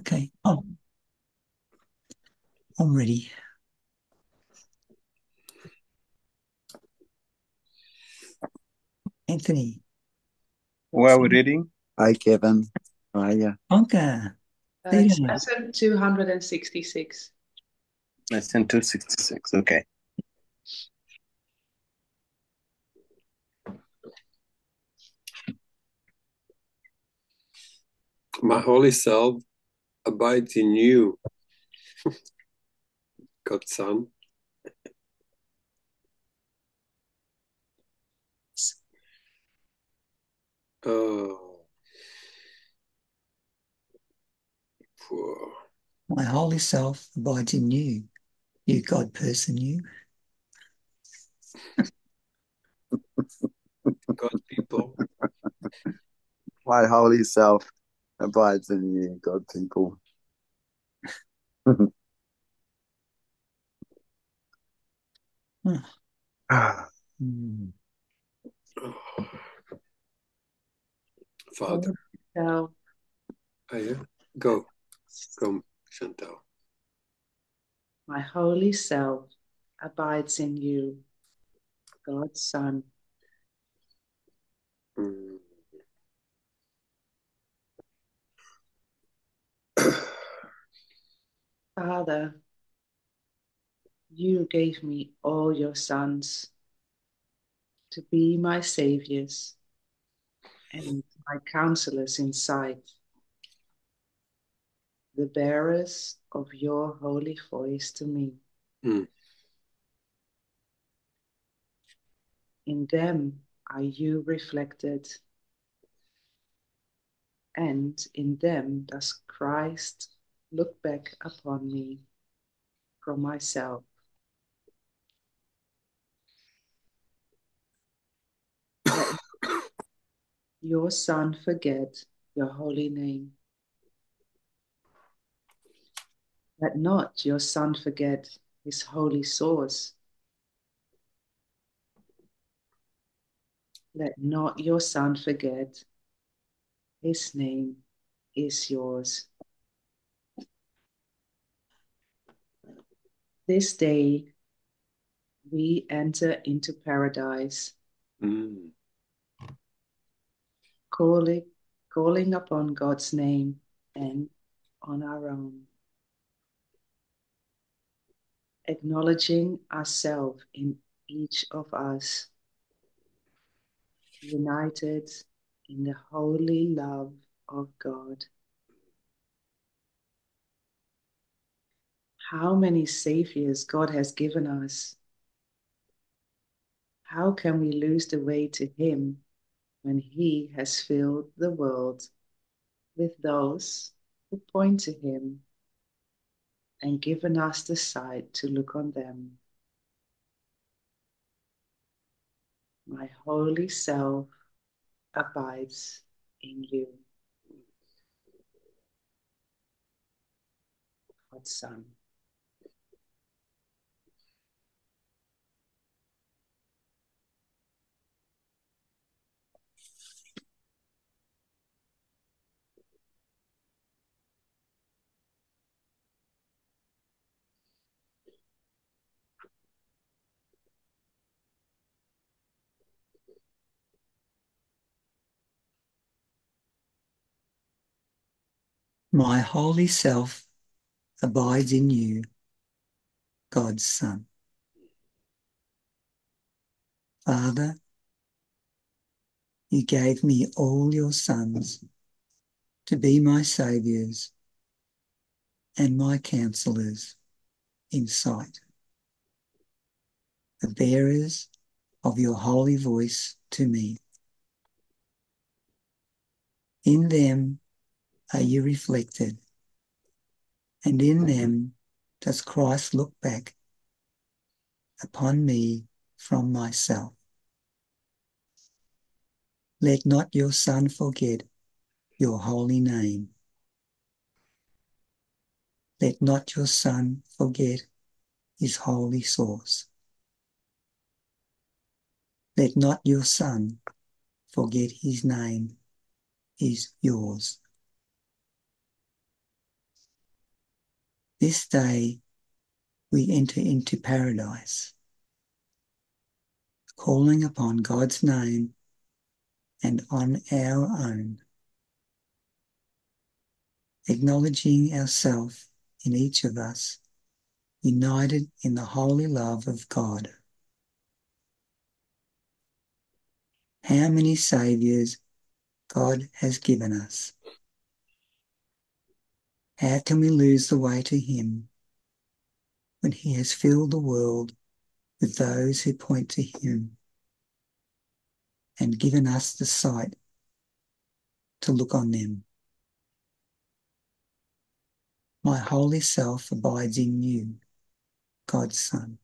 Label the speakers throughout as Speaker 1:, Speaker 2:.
Speaker 1: Okay. Oh, I'm ready. Anthony.
Speaker 2: Where are we reading?
Speaker 3: Hi, Kevin. How are you?
Speaker 1: Anka.
Speaker 4: It's
Speaker 1: Peter.
Speaker 4: lesson 266.
Speaker 2: Lesson 266. Okay.
Speaker 5: My holy self abides in you, God's Son. Oh, poor.
Speaker 1: My holy self abides in you. You God person, you.
Speaker 5: God people.
Speaker 3: My holy self abides in you, God people.
Speaker 1: Mm.
Speaker 5: Oh, Father.
Speaker 4: So,
Speaker 5: Oh, yeah? Go, Chantal.
Speaker 4: my holy self abides in you, God's Son.
Speaker 5: Mm.
Speaker 4: Father, you gave me all your sons to be my saviors and my counselors in sight, the bearers of your holy voice to me.
Speaker 5: Mm.
Speaker 4: In them are you reflected, and in them does Christ look back upon me from myself. Let your Son forget your holy name. Let not your Son forget his holy source. Let not your Son forget his name is yours. This day we enter into paradise,
Speaker 5: Mm.
Speaker 4: calling upon God's name and on our own, acknowledging ourselves in each of us, united in the holy love of God. How many saviors God has given us. How can we lose the way to him when he has filled the world with those who point to him and given us the sight to look on them? My holy self abides in you, God's Son.
Speaker 1: My holy self abides in you, God's Son. Father, you gave me all your sons to be my saviours and my counselors in sight, the bearers of your holy voice to me. In them are you reflected, and in them does Christ look back upon me from myself. Let not your Son forget your holy name. Let not your Son forget his holy source. Let not your Son forget his name is yours. This day we enter into paradise, calling upon God's name and on our own, acknowledging ourselves in each of us, united in the holy love of God. How many saviours God has given us. How can we lose the way to him when he has filled the world with those who point to him and given us the sight to look on them? My holy self abides in you, God's Son.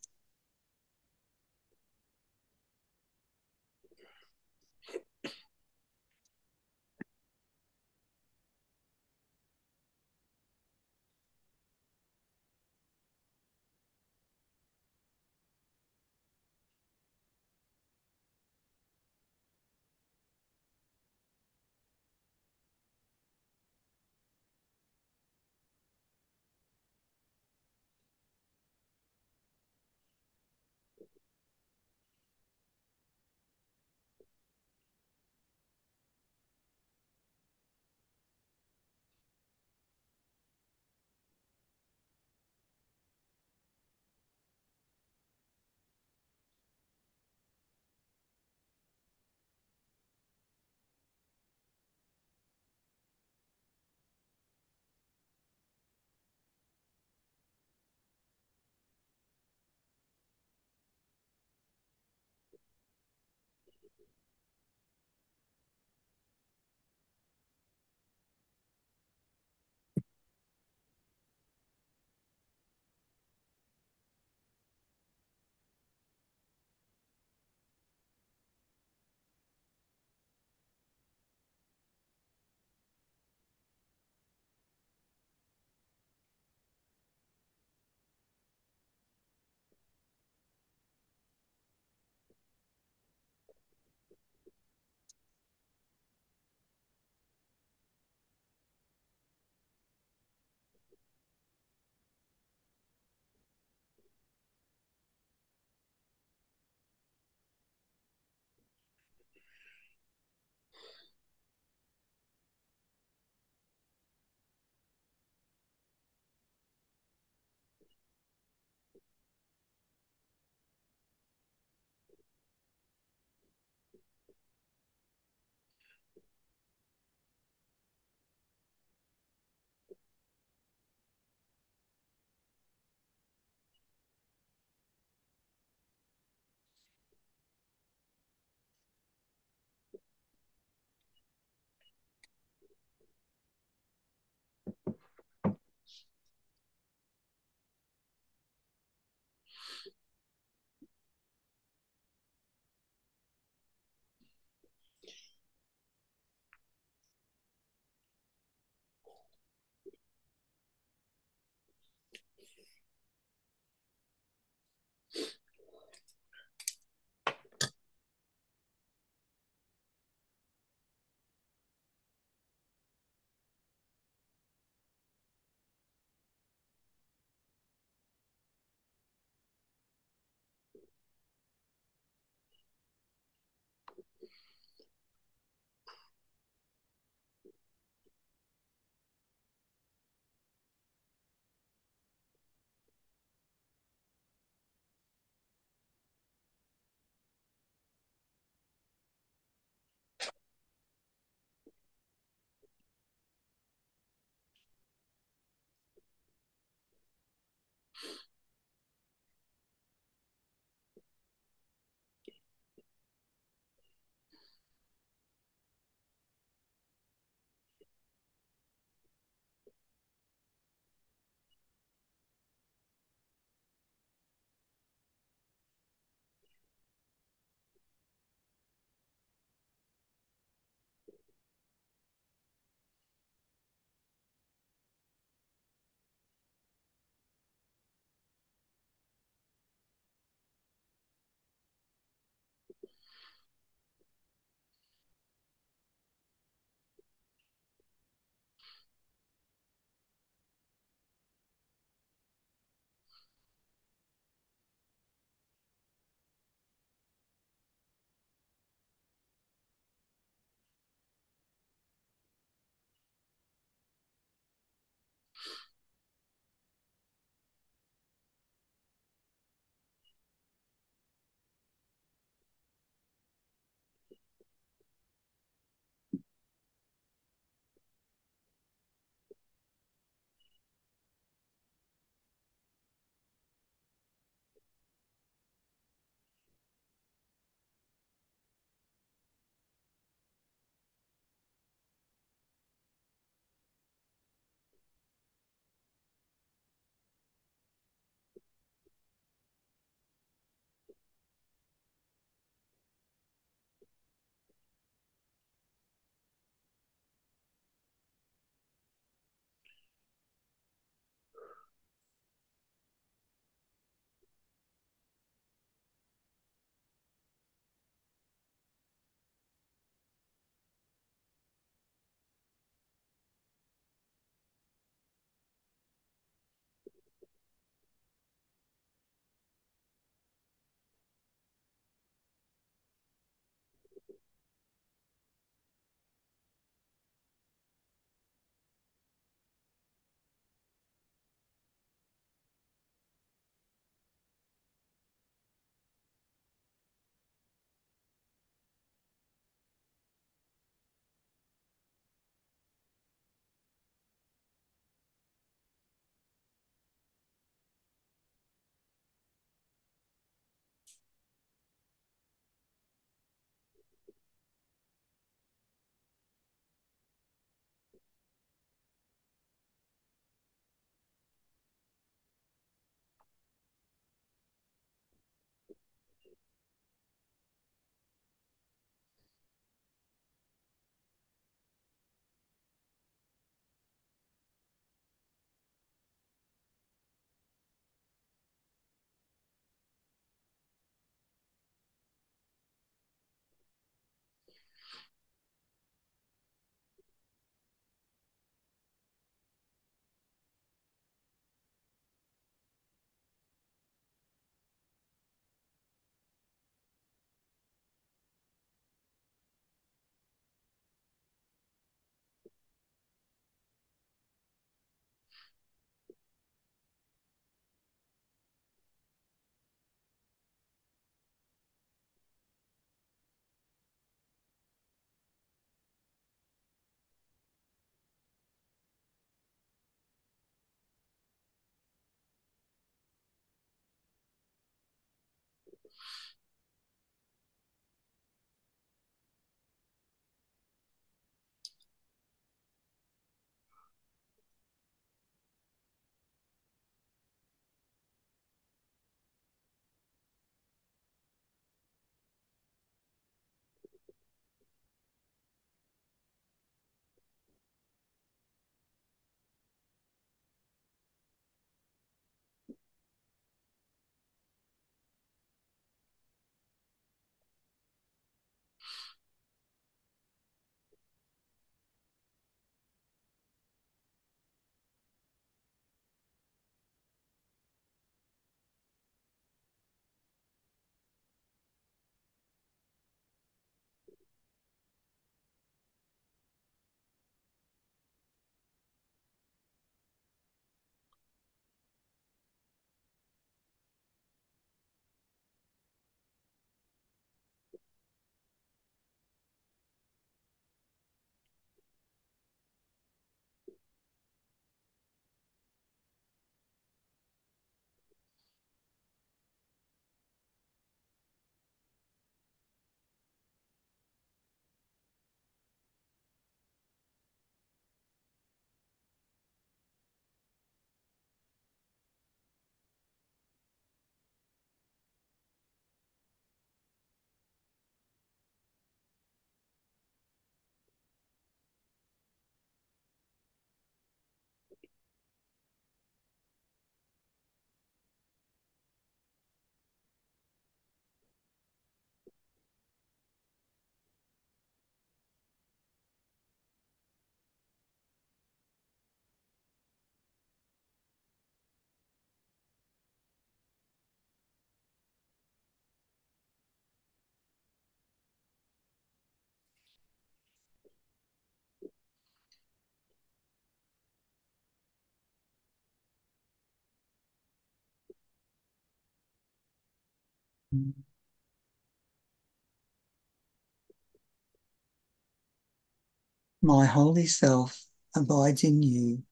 Speaker 1: My holy self abides in you,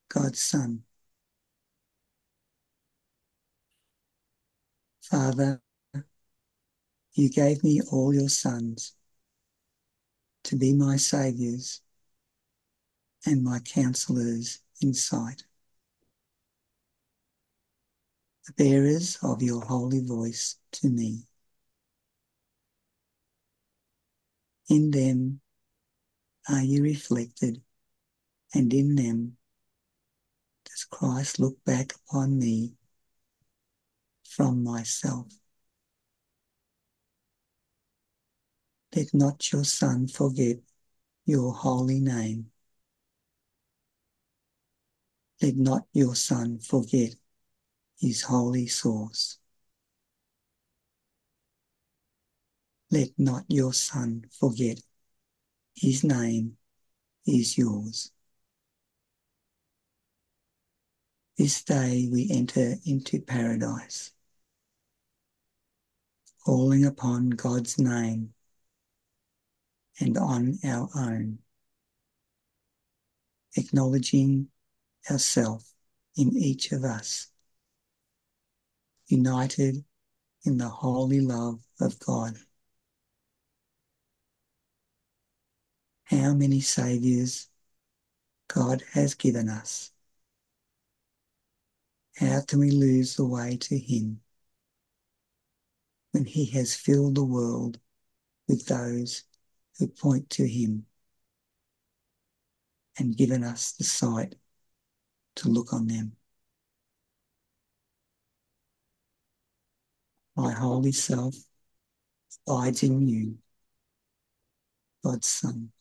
Speaker 1: God's Son. Father, you gave me all your sons to be my saviours and my counsellors in sight, the bearers of your holy voice to me. In them are you reflected, and in them does Christ look back upon me from myself. Let not your Son forget your holy name. Let not your Son forget his holy source. Let not your Son forget his name is yours. This day we enter into paradise, calling upon God's name and on our own, acknowledging ourselves in each of us, united in the holy love of God. How many saviours God has given us. How can we lose the way to him when he has filled the world with those who point to him and given us the sight to look on them? My holy self abides in you, God's Son.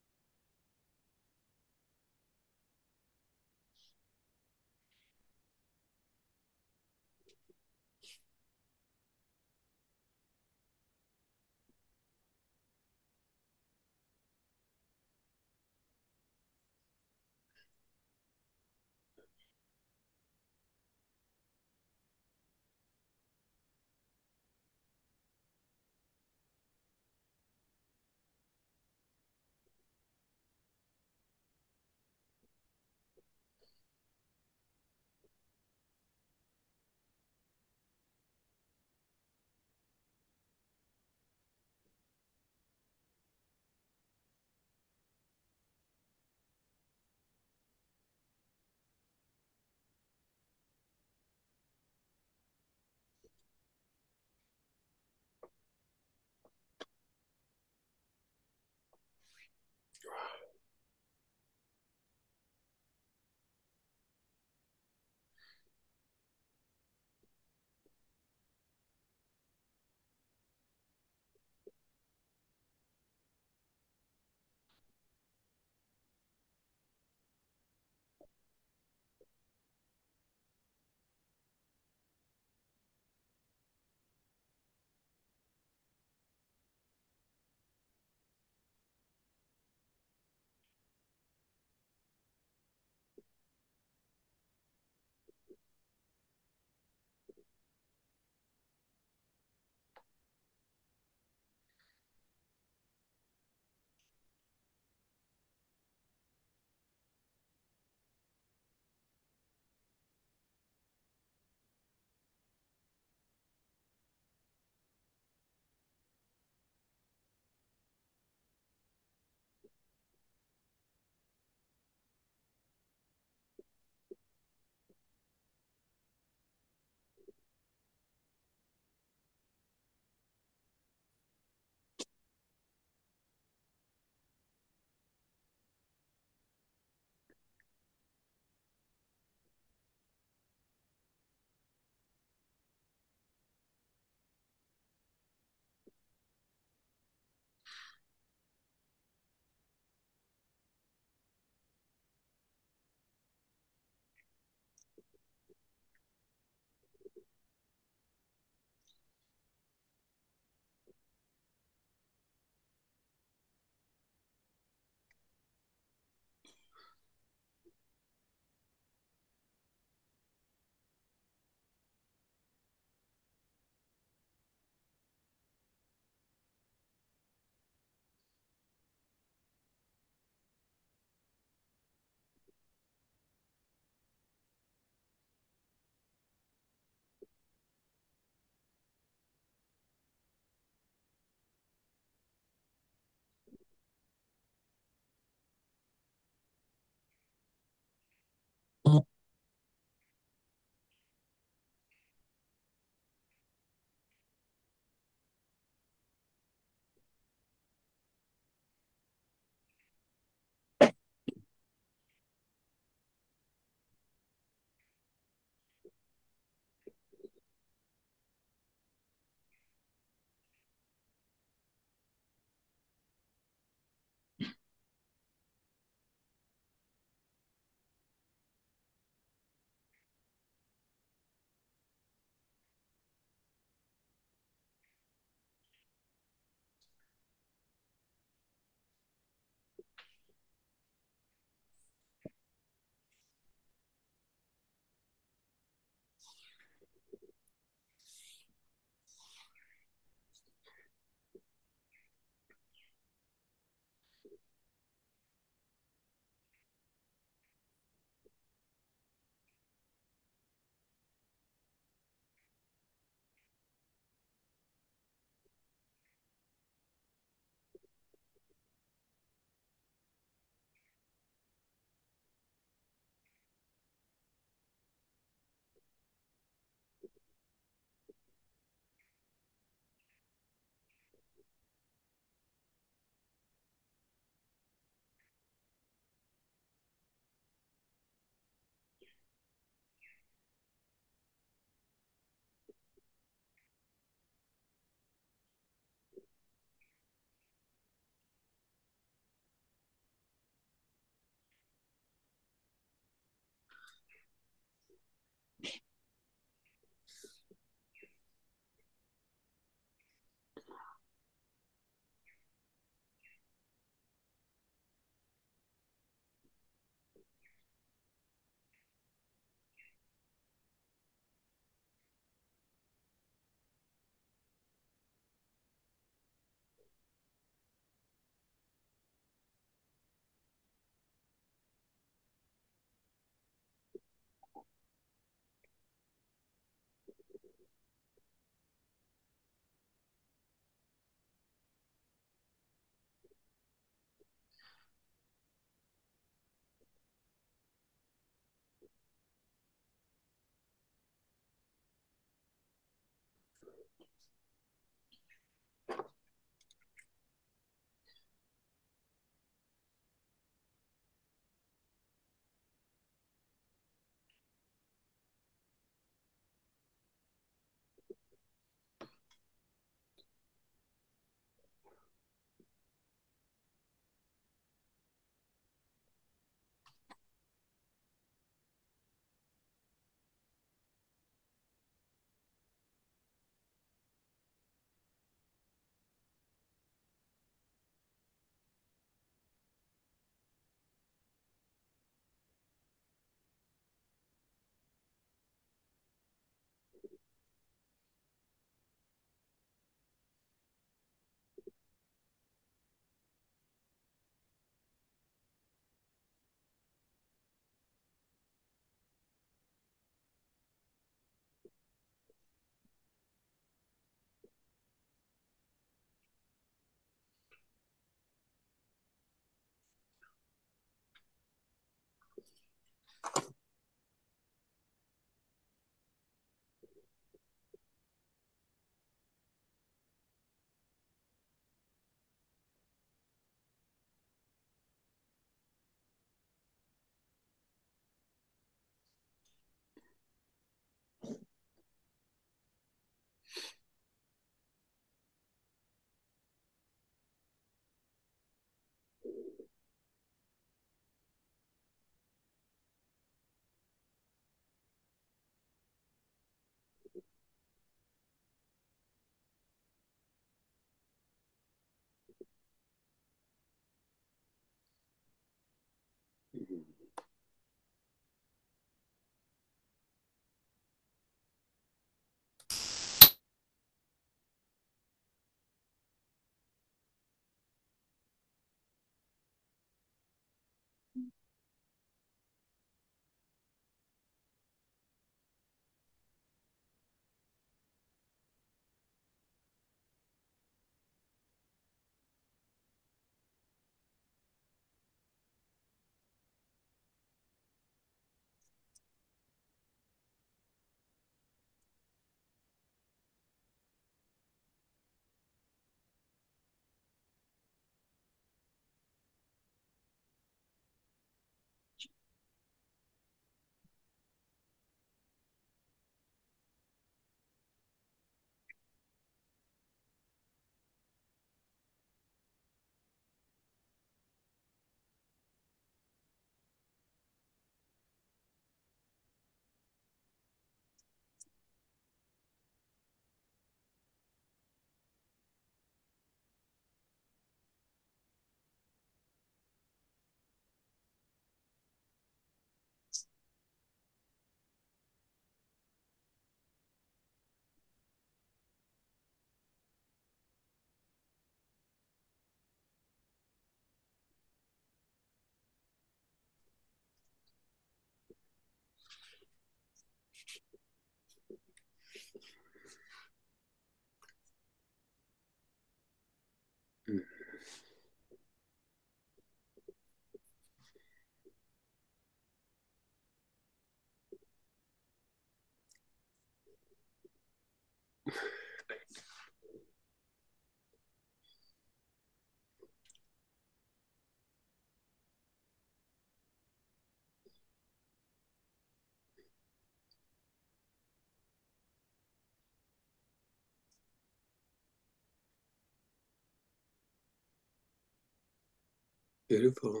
Speaker 5: Beautiful.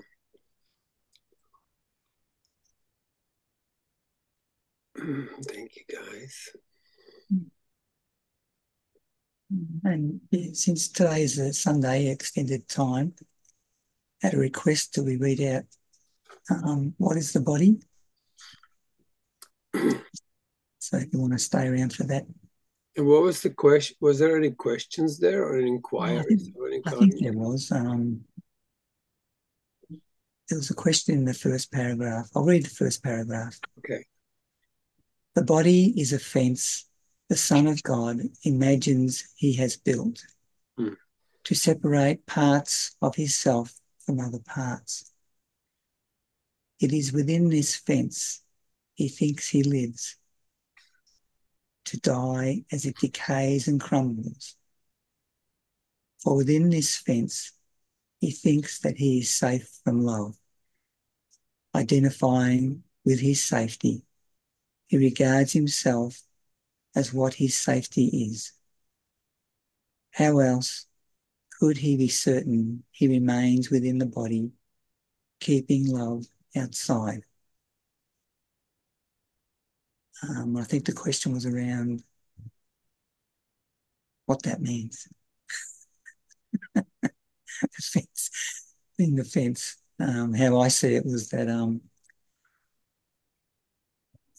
Speaker 5: Thank you, guys.
Speaker 1: And since today is a Sunday extended time, at a request, do we read out what is the body? So if you want to stay around for that.
Speaker 5: And what was the question? Was there any questions there or an inquiry?
Speaker 1: I think there was. There was a question in the first paragraph. I'll read the first paragraph.
Speaker 5: Okay.
Speaker 1: The body is a fence the Son of God imagines he has built to separate parts of himself from other parts. It is within this fence he thinks he lives, to die as it decays and crumbles. For within this fence he thinks that he is safe from love. Identifying with his safety, he regards himself as what his safety is. How else could he be certain he remains within the body, keeping love outside? I think the question was around what that means. The fence, being the fence. How I see it was that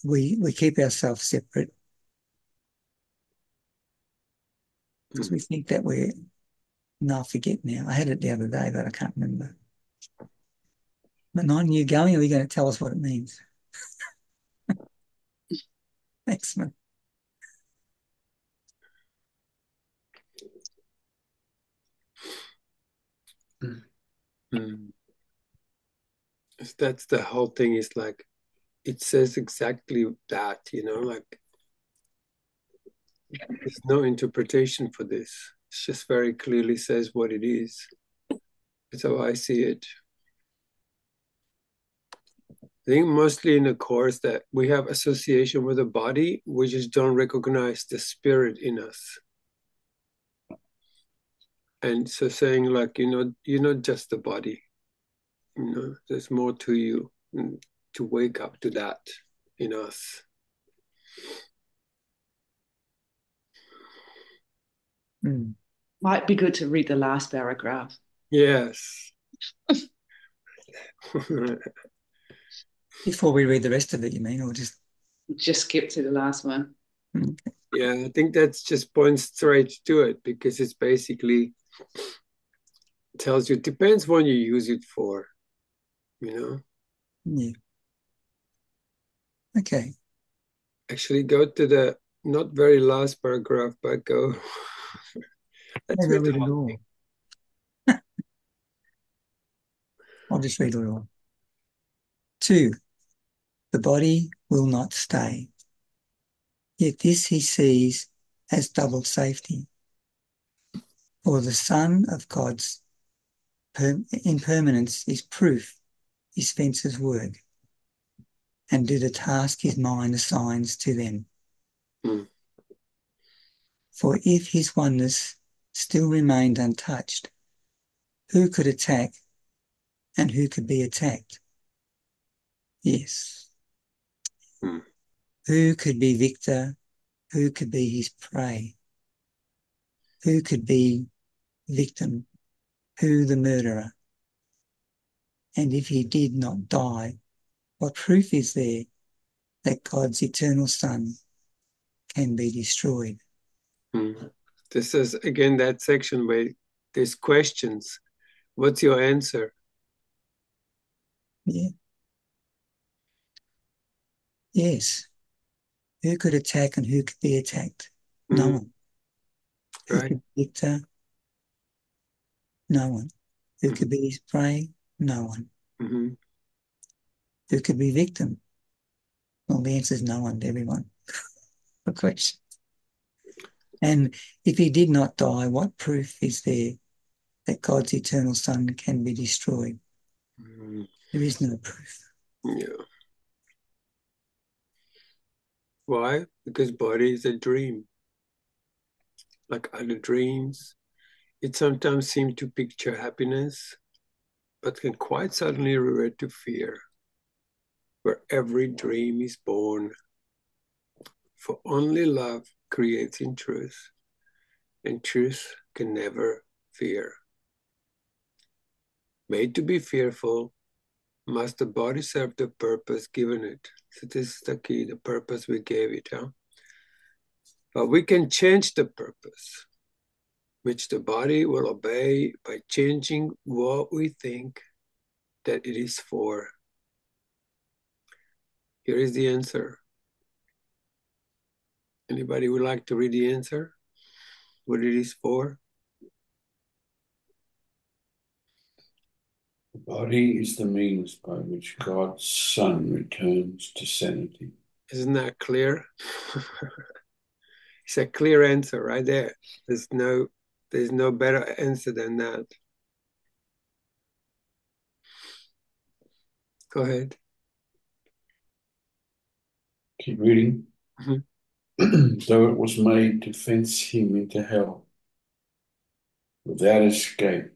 Speaker 1: we keep ourselves separate because we think that we're. No, I forget now. I had it the other day, but I can't remember. Manon, you going, or are you going to tell us what it means? Thanks, man.
Speaker 5: That's the whole thing, is like, it says exactly that, like there's no interpretation for this. It just very clearly says what it is. That's how I see it. I think mostly in the course that we have association with the body, we just don't recognize the spirit in us. And so saying like, you're not just the body, there's more to you, and to wake up to that in us.
Speaker 4: Might be good to read the last paragraph.
Speaker 5: Yes.
Speaker 1: Before we read the rest of it, you mean, or just
Speaker 4: skip to the last one?
Speaker 5: Yeah, I think that's just points straight to it, because it's basically tells you, it depends what you use it for,
Speaker 1: Yeah. Okay.
Speaker 5: Actually, go to the not very last paragraph, but go. Let's
Speaker 1: Maybe I'll
Speaker 5: read
Speaker 1: read
Speaker 5: the
Speaker 1: it
Speaker 5: whole
Speaker 1: all.
Speaker 5: thing.
Speaker 1: I'll just read it all. 2. The body will not stay. Yet this he sees as double safety. For the Son of God's impermanence is proof his fences work, and do the task his mind assigns to them. For if his oneness still remained untouched, who could attack and who could be attacked? Yes. Who could be victor? Who could be his prey? Who could be victim? Who the murderer? And if he did not die, what proof is there that God's eternal Son can be destroyed?
Speaker 5: This is, again, that section where there's questions. What's your answer?
Speaker 1: Yeah. Yes. Who could attack and who could be attacked? No one. Who
Speaker 5: Right.
Speaker 1: could be victor? No one. Who could be his prey? No one. Who could be victim? Well, the answer is no one to everyone. Good question. And if he did not die, what proof is there that God's eternal Son can be destroyed? There is no proof.
Speaker 5: Yeah. Why? Because body is a dream. Like other dreams, it sometimes seems to picture happiness, but can quite suddenly revert to fear, where every dream is born. For only love creates in truth, and truth can never fear. Made to be fearful, must the body serve the purpose given it? So this is the key, the purpose we gave it, huh? But we can change the purpose, which the body will obey by changing what we think that it is for. Here is the answer. Anybody would like to read the answer? What it is for?
Speaker 6: The body is the means by which God's Son returns to sanity.
Speaker 5: Isn't that clear? It's a clear answer right there. There's no better answer than that. Go ahead.
Speaker 6: Keep reading. Though it was made to fence him into hell without escape,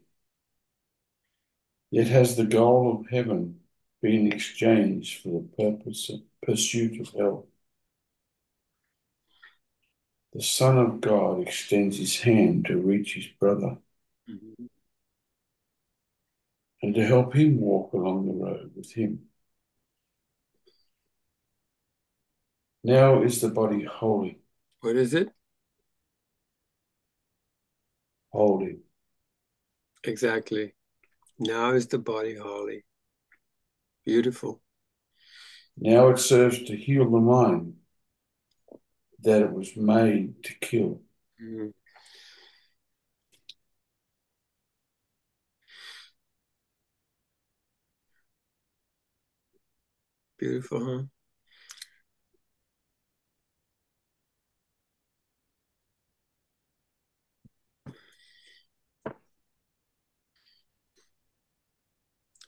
Speaker 6: yet has the goal of heaven been exchanged for the pursuit of hell. The Son of God extends his hand to reach his brother and to help him walk along the road with him. Now is the body holy.
Speaker 5: What is it?
Speaker 6: Holy.
Speaker 5: Exactly. Now is the body holy. Beautiful.
Speaker 6: Now it serves to heal the mind that it was made to kill.
Speaker 5: Beautiful, huh?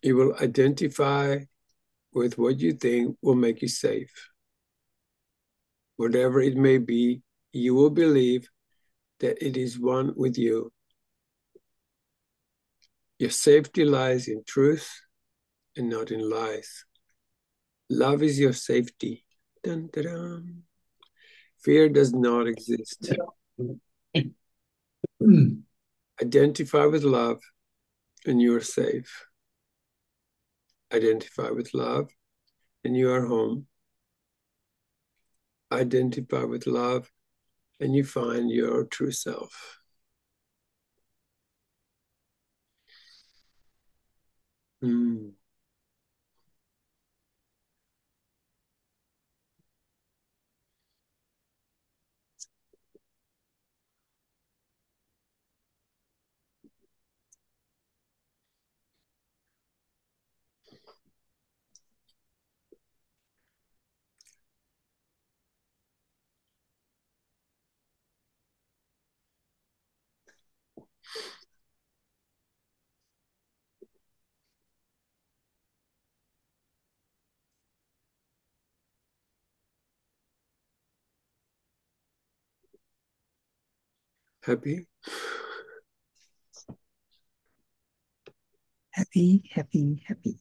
Speaker 5: You will identify with what you think will make you safe. Whatever it may be, you will believe that it is one with you. Your safety lies in truth and not in lies. Love is your safety. Dun, dun, dun. Fear does not exist. Identify with love and you are safe. Identify with love and you are home. Identify with love and you find your true self. Happy?
Speaker 1: Happy, happy, happy.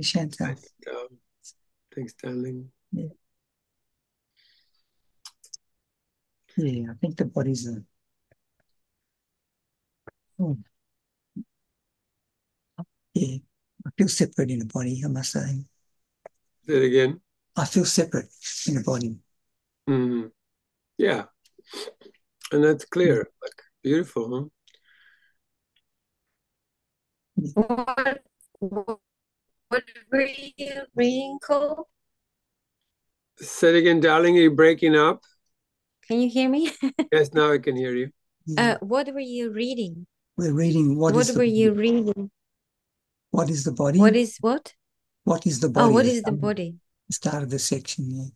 Speaker 1: Chantal.
Speaker 5: Thanks, darling.
Speaker 1: Yeah. Yeah, I think the body's a... Oh. Yeah, I feel separate in the body, I must say.
Speaker 5: Say it again.
Speaker 1: I feel separate in the body.
Speaker 5: Yeah. And that's clear. Like, beautiful, huh?
Speaker 7: What were you reading, Cole?
Speaker 5: Say it again, darling. Are you breaking up?
Speaker 7: Can you hear me?
Speaker 5: Yes, now I can hear you.
Speaker 1: Yeah.
Speaker 7: What were you reading?
Speaker 1: We're reading
Speaker 7: What were you reading?
Speaker 1: What is the body?
Speaker 7: What is what?
Speaker 1: What is the body?
Speaker 7: Oh, what is the body?
Speaker 1: The start of the section, yeah.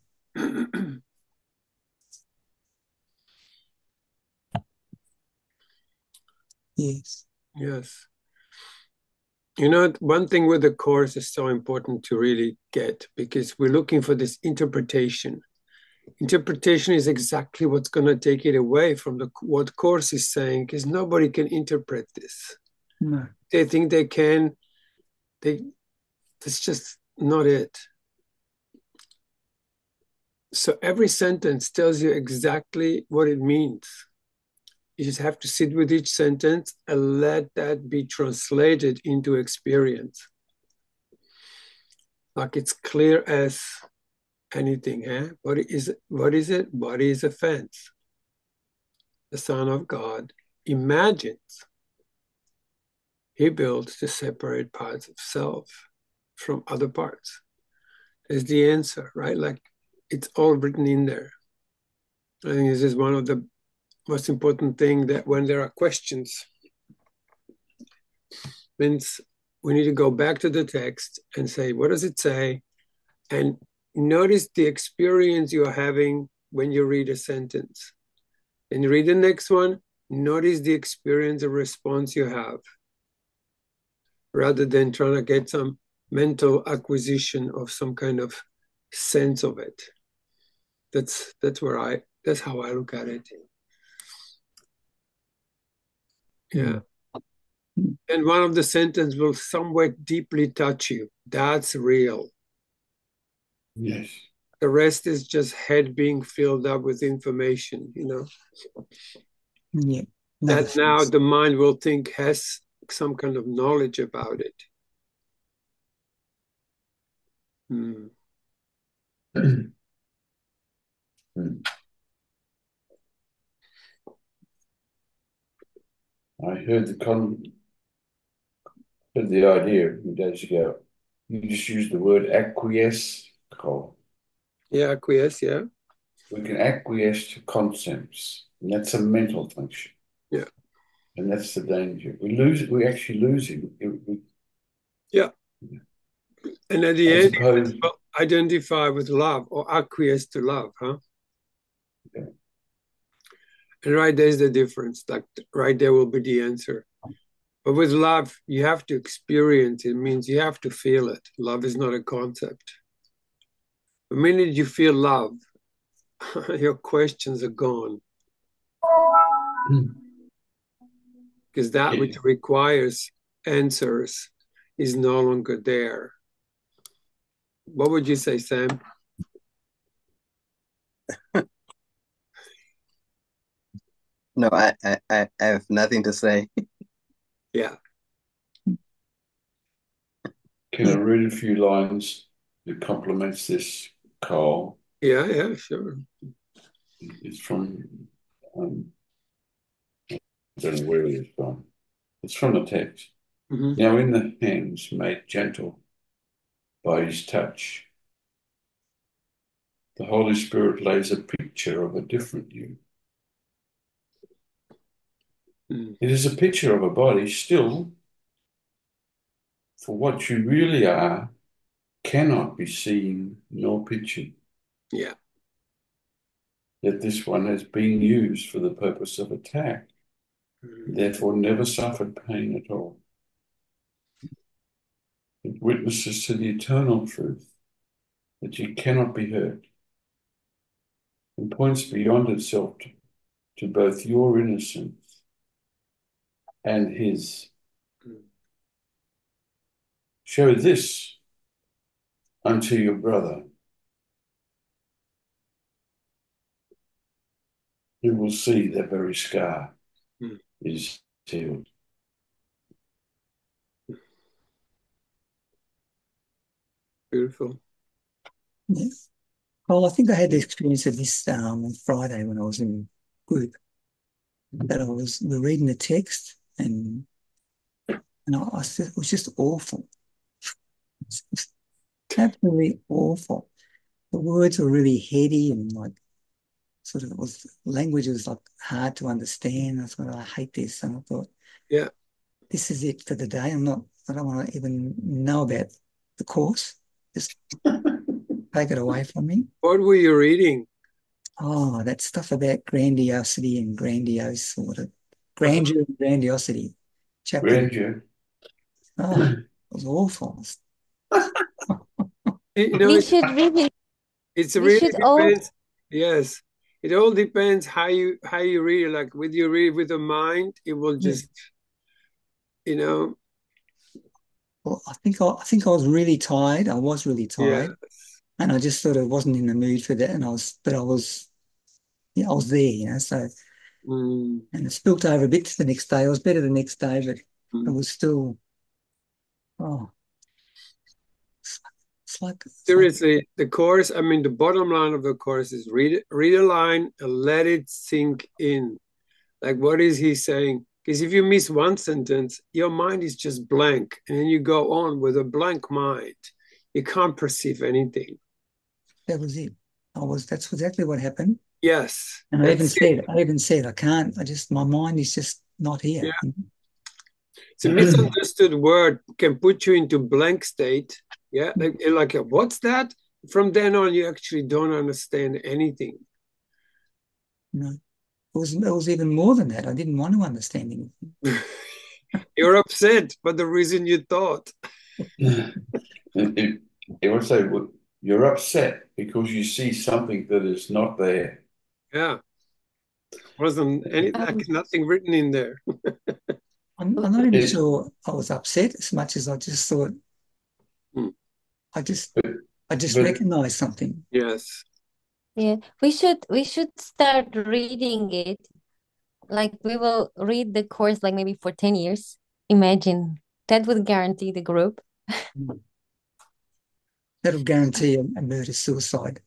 Speaker 1: Yes.
Speaker 5: Yes. You know, one thing with the Course is so important to really get, because we're looking for this interpretation. Interpretation is exactly what's going to take it away from what Course is saying, because nobody can interpret this.
Speaker 1: No.
Speaker 5: They think they can. That's just not it. So every sentence tells you exactly what it means. You just have to sit with each sentence and let that be translated into experience. Like it's clear as anything. What is it? Body is a fence. The Son of God imagines. He builds to separate parts of self from other parts. Is the answer, right? Like it's all written in there. I think this is one of the most important thing, that when there are questions, means we need to go back to the text and say, what does it say? And notice the experience you're having when you read a sentence. And you read the next one, notice the experience or response you have, rather than trying to get some mental acquisition of some kind of sense of it. That's how I look at it. Yeah. And one of the sentences will somewhat deeply touch you. That's real.
Speaker 6: Yes.
Speaker 5: The rest is just head being filled up with information,
Speaker 1: Yeah.
Speaker 5: that now the mind will think has some kind of knowledge about it.
Speaker 6: I heard the idea a few days ago. You just used the word acquiesce, Cole.
Speaker 5: Yeah, acquiesce, yeah.
Speaker 6: We can acquiesce to concepts, and that's a mental function.
Speaker 5: Yeah.
Speaker 6: And that's the danger. We actually lose it.
Speaker 5: Yeah. And at the end, you will identify with love or acquiesce to love, huh?
Speaker 6: Yeah.
Speaker 5: And right there's the difference. Like right there will be the answer. But with love, you have to experience it. It means you have to feel it. Love is not a concept. The minute you feel love, your questions are gone. Because that which requires answers is no longer there. What would you say, Sam?
Speaker 2: No, I have nothing to say.
Speaker 5: Yeah.
Speaker 6: Can I read a few lines that complements this, Carl?
Speaker 5: Yeah, sure.
Speaker 6: It's from, I don't know where it is from. It's from the text. Now, in the hands made gentle by his touch, the Holy Spirit lays a picture of a different you. It is a picture of a body still, for what you really are cannot be seen nor pictured.
Speaker 5: Yeah.
Speaker 6: Yet this one has been used for the purpose of attack, therefore never suffered pain at all. It witnesses to the eternal truth that you cannot be hurt, and points beyond itself to both your innocence and his. Show this unto your brother, who will see the very scar is healed.
Speaker 5: Beautiful.
Speaker 1: Yes. Well, I think I had the experience of this on Friday when I was in group. That we're reading the text and it was just awful. Absolutely awful. The words were really heady and like sort of language was like hard to understand. I thought, I hate this. And I thought,
Speaker 5: yeah,
Speaker 1: this is it for the day. I don't want to even know about the course. Just take it away from me.
Speaker 5: What were you reading?
Speaker 1: Oh, that stuff about grandiosity and grandeur and grandiosity.
Speaker 6: Grandeur.
Speaker 1: Oh, it was awful.
Speaker 7: We should really,
Speaker 5: It's
Speaker 7: we
Speaker 5: really
Speaker 7: should all,
Speaker 5: depends. Yes. It all depends how you read it. Like with you read with the mind, it will just, you know,
Speaker 1: Well, I think I was really tired. I was really
Speaker 5: yeah.
Speaker 1: tired, and I just sort of wasn't in the mood for that. And I was, yeah, I was there, So,
Speaker 5: Mm.
Speaker 1: and it spilt over a bit to the next day. It was better the next day, but it
Speaker 5: Mm.
Speaker 1: was still, oh, it's like,
Speaker 5: Seriously, the course, I mean, the bottom line of the course is read a line and let it sink in. Like, what is he saying? Because if you miss one sentence, your mind is just blank. And then you go on with a blank mind. You can't perceive anything.
Speaker 1: that was it. That's exactly what happened.
Speaker 5: Yes,
Speaker 1: And
Speaker 5: that's it.
Speaker 1: I even said, I can't, my mind is just not
Speaker 5: Yeah.
Speaker 1: here.
Speaker 5: It's a misunderstood word, can put you into blank state. Yeah. Like, what's that? From then on, you actually don't understand anything.
Speaker 1: No, it was even more than that. I didn't want to understand anything.
Speaker 5: You're upset for the reason you thought.
Speaker 6: It would say, well, you're upset because you see something that is not there.
Speaker 5: Yeah. Wasn't any like nothing written in there.
Speaker 1: I'm not even
Speaker 6: It,
Speaker 1: sure I was upset as much as I just thought
Speaker 5: Hmm.
Speaker 1: I just
Speaker 6: but,
Speaker 1: I just
Speaker 6: but
Speaker 1: recognized something.
Speaker 5: Yes.
Speaker 7: Yeah, we should start reading it. Like we will read the course like maybe for 10 years. Imagine that would guarantee the group.
Speaker 1: That'll guarantee a murder suicide.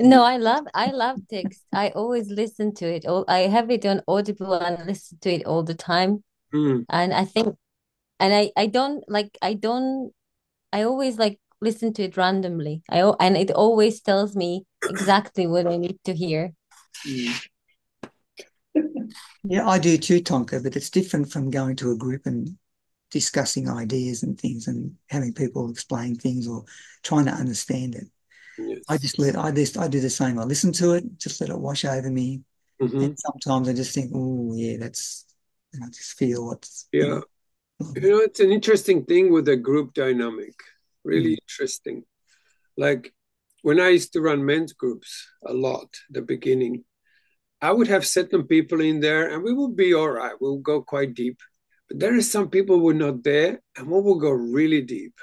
Speaker 7: No, I love text. I always listen to it. I have it on Audible and listen to it all the time.
Speaker 5: Hmm.
Speaker 7: And I think and I always like listen to it randomly. And it always tells me exactly what I need to hear.
Speaker 5: Hmm.
Speaker 1: Yeah, I do too, Tonka, but it's different from going to a group and discussing ideas and things and having people explain things or trying to understand it.
Speaker 5: Yes.
Speaker 1: I do the same. I listen to it, just let it wash over me.
Speaker 5: Hmm.
Speaker 1: And sometimes I just think, oh yeah, and I just feel
Speaker 5: Yeah. It's an interesting thing with the group dynamic. Really
Speaker 1: mm,
Speaker 5: interesting. Like when I used to run men's groups a lot at the beginning, I would have certain people in there and we would be all right. We'll go quite deep. But there is some people who were not there and we will go really deep.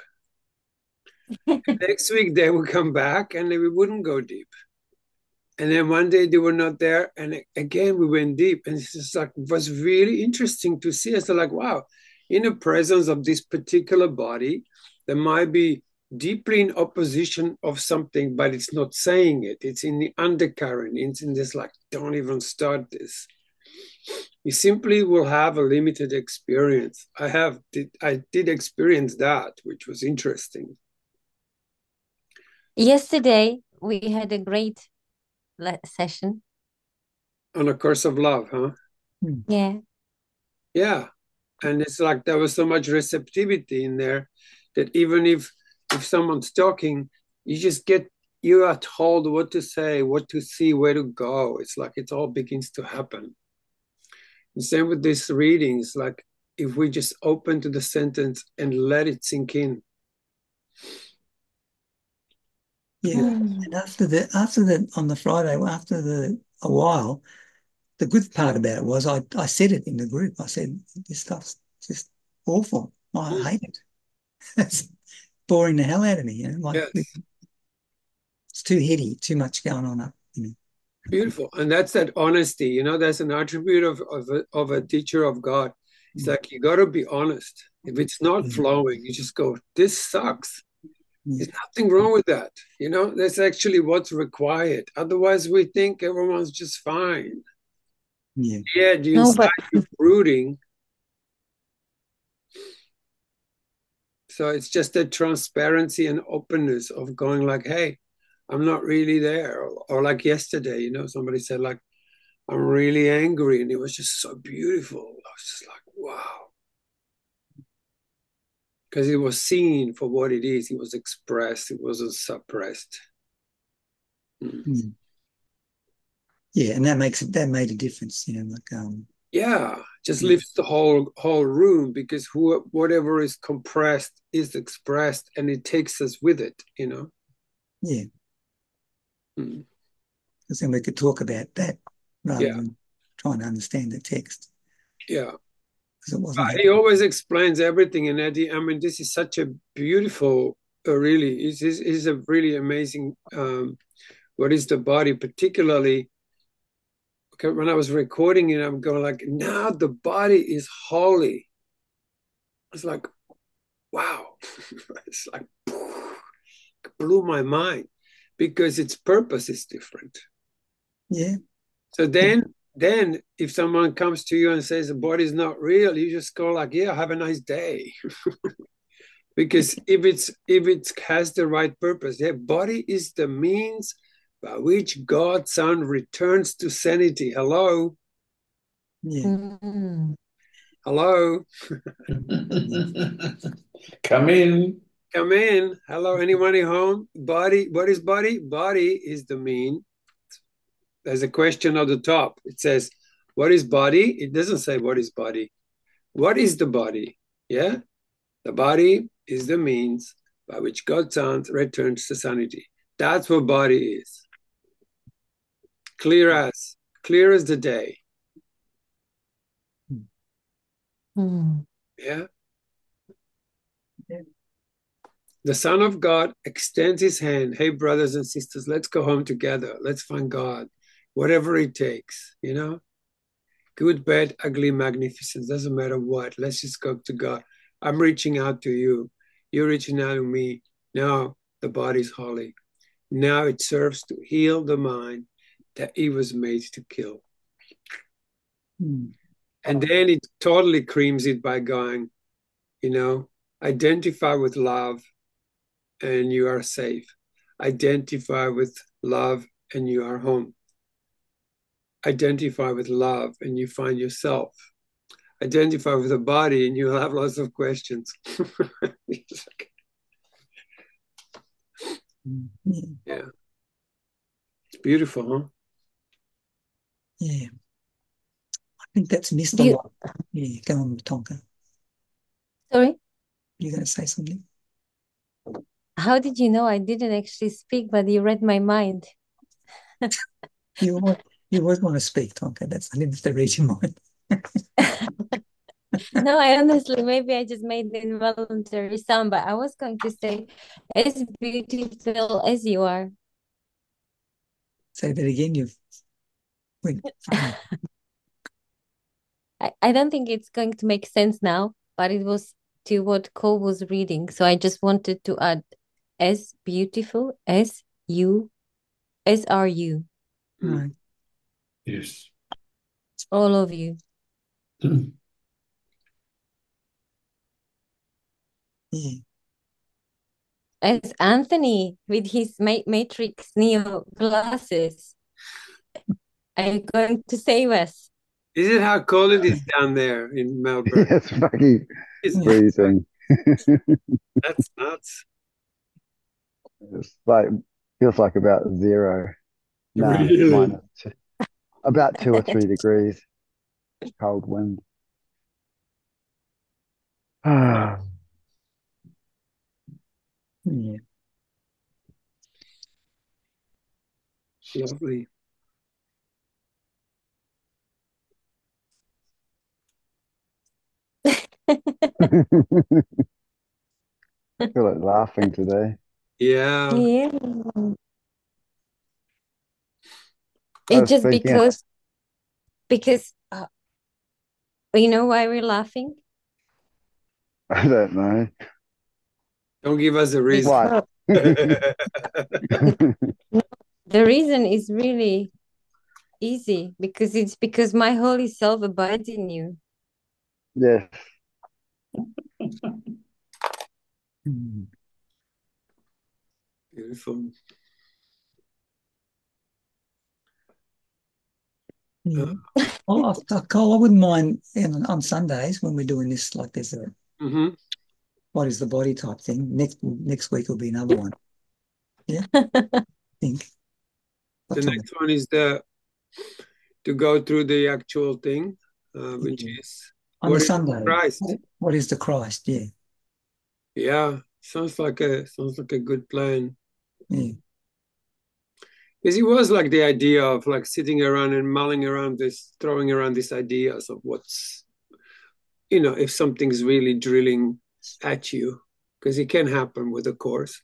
Speaker 5: Next week they would come back and then we wouldn't go deep. And then one day they were not there, and again we went deep, and it's just like it was really interesting to see. It's like, wow, in the presence of this particular body, there might be deeply in opposition of something, but it's not saying it. It's in the undercurrent. It's in this like, don't even start this. You simply will have a limited experience. I did experience that, which was interesting.
Speaker 7: Yesterday we had a great session.
Speaker 5: On A Course of Love, huh?
Speaker 1: mm,
Speaker 7: Yeah.
Speaker 5: Yeah. And it's like there was so much receptivity in there that even if someone's talking, you are told what to say, what to see, where to go. It's like it all begins to happen. And same with these readings, like if we just open to the sentence and let it sink in.
Speaker 1: yeah.
Speaker 7: Mm.
Speaker 1: And after the on the Friday, a while, the good part about it was I said it in the group. I said, this stuff's just awful. I
Speaker 5: Mm.
Speaker 1: hate it. It's boring the hell out of me, Like
Speaker 5: Yes,
Speaker 1: it's too heady, too much going on up.
Speaker 5: beautiful. And that's that honesty. That's an attribute of a teacher of God. It's like you got to be honest. If it's not
Speaker 1: Mm.
Speaker 5: flowing, you just go, this sucks.
Speaker 1: Yeah,
Speaker 5: There's nothing wrong with that. That's actually what's required. Otherwise, we think everyone's just fine.
Speaker 1: yeah,
Speaker 5: Yeah, you
Speaker 7: No,
Speaker 5: inside
Speaker 7: but
Speaker 5: you're brooding. So it's just that transparency and openness of going like, hey, I'm not really there. Or like yesterday, somebody said like, I'm really angry. And it was just so beautiful. I was just like, wow. Because it was seen for what it is. It was expressed. It wasn't suppressed. Mm.
Speaker 1: mm. Yeah, and that made a difference,
Speaker 5: Yeah, just
Speaker 1: yeah,
Speaker 5: lifts the whole room because whatever is compressed is expressed and it takes us with it.
Speaker 1: yeah.
Speaker 5: Mm.
Speaker 1: because then we could talk about that rather
Speaker 5: Yeah.
Speaker 1: than trying to understand the text,
Speaker 5: Yeah.
Speaker 1: because it wasn't that.
Speaker 5: He always explains everything, and Eddie, I mean, this is such a beautiful, really, is a really amazing. What is the body, particularly? Okay, when I was recording it, I'm going like, now the body is holy. It's like, wow, it's like blew my mind because its purpose is different.
Speaker 1: Yeah.
Speaker 5: So then if someone comes to you and says the body is not real, you just go like, yeah, have a nice day. Because if it has the right purpose, yeah, body is the means by which God's Son returns to sanity. Hello,
Speaker 1: Yeah.
Speaker 5: hello,
Speaker 6: Come in.
Speaker 5: come in. Hello, anyone at home? Body, what is body? Body is the mean. There's a question at the top. It says, what is body? It doesn't say what is body. What is the body? Yeah, the body is the means by which God's Son returns to sanity. That's what body is. Clear as the day. Yeah. The Son of God extends his hand. Hey, brothers and sisters, let's go home together. Let's find God, whatever it takes, you know? Good, bad, ugly, magnificent, doesn't matter what. Let's just go to God. I'm reaching out to you. You're reaching out to me. Now the body's holy. Now it serves to heal the mind that he was made to kill. And then it totally creams it by going, you know, identify with love and you are safe. Identify with love and you are home. Identify with love and you find yourself. Identify with the body and you'll have lots of questions. Yeah. It's beautiful, huh?
Speaker 1: Yeah. I think that's missed a lot. Yeah, go on, Tonka.
Speaker 7: Sorry?
Speaker 1: You're going to say something?
Speaker 7: How did you know I didn't actually speak, but you read my mind?
Speaker 1: You always want to speak, Tonka. That's I didn't have to read your mind.
Speaker 7: No, I honestly, maybe I just made the involuntary sound, but I was going to say, as beautiful as you are.
Speaker 1: Say that again. You've went.
Speaker 7: I don't think it's going to make sense now, but it was to what Cole was reading. So I just wanted to add, as beautiful as you, as are you.
Speaker 1: Right.
Speaker 6: Yes.
Speaker 7: All of you.
Speaker 1: Yeah.
Speaker 7: As Anthony with his Matrix Neo glasses. Are you going to save us?
Speaker 5: Is it how cold it is down there in Melbourne?
Speaker 3: It's fucking
Speaker 5: It's
Speaker 3: freezing.
Speaker 5: That's nuts.
Speaker 3: It's like feels like about zero. No,
Speaker 5: Really?
Speaker 3: -2, about 2 or 3 degrees. Cold wind. Ah,
Speaker 1: Yeah.
Speaker 5: Lovely.
Speaker 3: I feel like laughing today.
Speaker 5: Yeah.
Speaker 7: Yeah.
Speaker 3: I
Speaker 7: It's
Speaker 3: was
Speaker 7: just
Speaker 3: thinking,
Speaker 7: because you know why we're laughing?
Speaker 3: I don't know
Speaker 5: Don't give us a reason.
Speaker 3: why.
Speaker 7: The reason is really easy because my holy self abides in you.
Speaker 3: Yes.
Speaker 5: Beautiful.
Speaker 1: Yeah. Cole, I wouldn't mind on Sundays when we're doing this, like there's a what is the body type thing. Next week will be another one. Yeah. I think.
Speaker 5: The next one is to go through the actual thing, which is
Speaker 1: on
Speaker 5: what
Speaker 1: the
Speaker 5: is
Speaker 1: Sunday.
Speaker 5: Christ?
Speaker 1: What is the Christ? Yeah.
Speaker 5: Yeah. Sounds like a good plan.
Speaker 1: Yeah.
Speaker 5: Because it was like the idea of like sitting around and mulling around this, throwing around these ideas of what's, if something's really drilling at you, because it can happen with a course.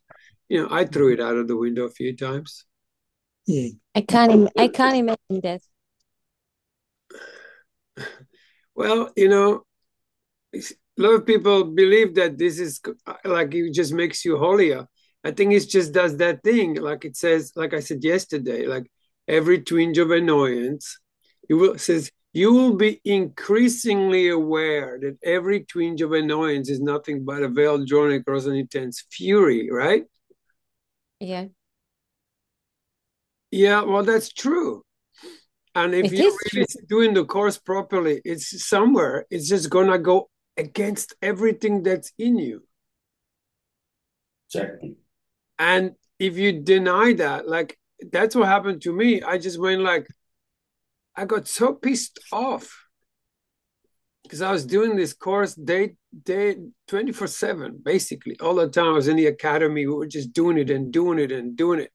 Speaker 5: I threw it out of the window a few times.
Speaker 1: Yeah.
Speaker 7: I can't imagine that.
Speaker 5: Well, a lot of people believe that this is like it just makes you holier. I think it just does that thing. Like it says, like I said yesterday, like every twinge of annoyance, you will be increasingly aware that every twinge of annoyance is nothing but a veil drawn across an intense fury, right?
Speaker 7: Yeah.
Speaker 5: Yeah, well, that's true. And if
Speaker 7: It
Speaker 5: you're
Speaker 7: is
Speaker 5: really
Speaker 7: true.
Speaker 5: doing the course properly, it's somewhere, it's just gonna go against everything that's in you.
Speaker 6: Exactly.
Speaker 5: And if you deny that, like that's what happened to me. I just went like, I got so pissed off because I was doing this course day 24/7, basically. All the time I was in the academy, we were just doing it and doing it and doing it.